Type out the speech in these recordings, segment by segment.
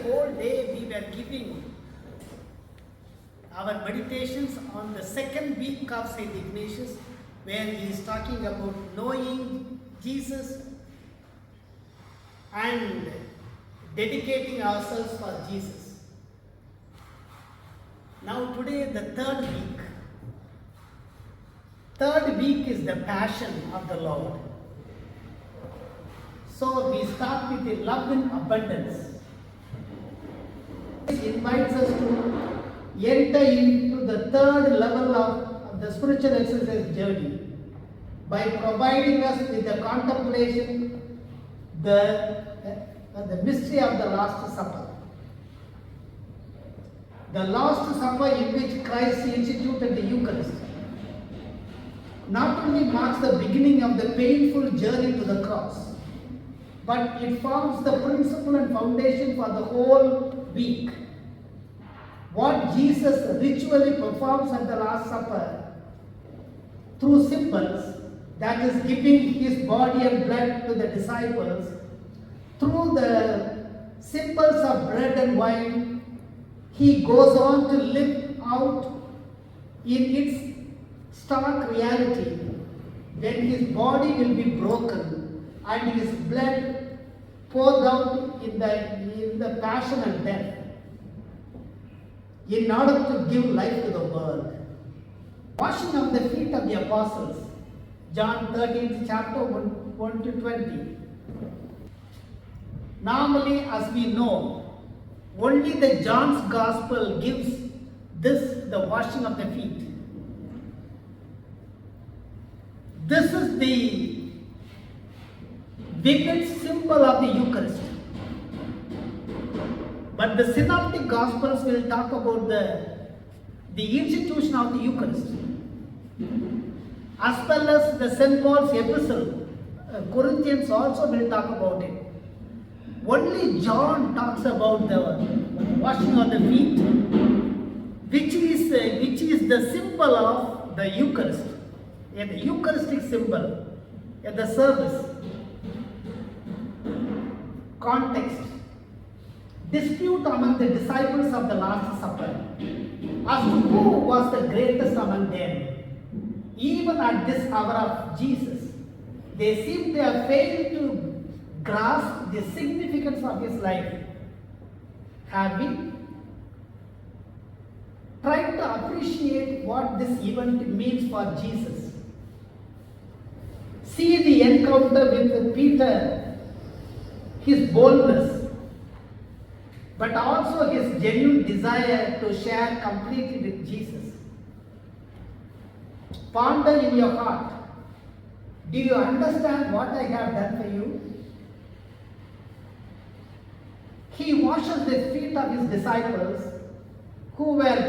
whole day we were giving our meditations on the second week of St. Ignatius, where he is talking about knowing Jesus and dedicating ourselves for Jesus. Now today the third week. Third week is the Passion of the Lord. So we start with the love in abundance. It invites us to enter into the third level of the spiritual exercise journey by providing us with the contemplation, the mystery of the Last Supper. The Last Supper in which Christ instituted the Eucharist not only marks the beginning of the painful journey to the cross, but it forms the principle and foundation for the whole week. What Jesus ritually performs at the Last Supper through symbols, that is giving his body and blood to the disciples, through the symbols of bread and wine, he goes on to live out in its stark reality when his body will be broken and his blood poured out in the passion and death in order to give life to the world. Washing of the feet of the apostles, John 13th chapter 1 to 20. Normally, as we know, only the John's Gospel gives the washing of the feet. This is the vivid symbol of the Eucharist. But the Synoptic Gospels will talk about the institution of the Eucharist, as well as the St. Paul's epistle. Corinthians also will talk about it. Only John talks about the washing of the feet, which is the symbol of the Eucharist, the Eucharistic symbol, the service. Context: dispute among the disciples of the Last Supper as to who was the greatest among them. Even at this hour of Jesus, they seem to have failed to grasp the significance of his life. Have we tried to appreciate what this event means for Jesus? See the encounter with Peter, his boldness, but also his genuine desire to share completely with Jesus. Ponder in your heart, do you understand what I have done for you? He washes the feet of his disciples who were in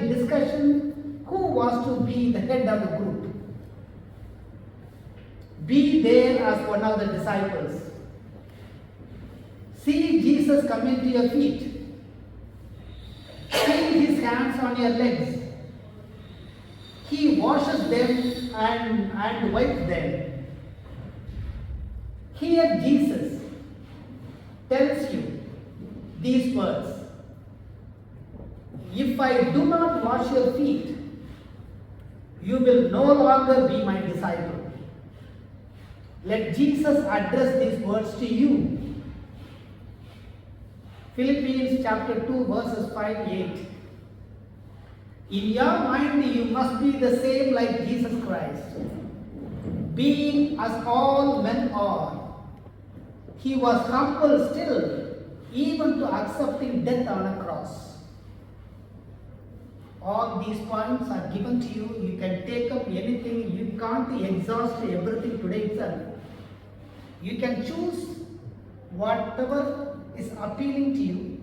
discussion who was to be the head of the group. Be there as one of the disciples. See Jesus coming to your feet. See his hands on your legs. He washes them and wipes them. Here Jesus tells you these words: if I do not wash your feet, you will no longer be my disciple. Let Jesus address these words to you. Philippians chapter 2 verses 5-8. In your mind you must be the same like Jesus Christ. Being as all men are, he was humble still, even to accepting death on a cross. All these points are given to you. You can take up anything. You can't exhaust everything today itself. You can choose whatever is appealing to you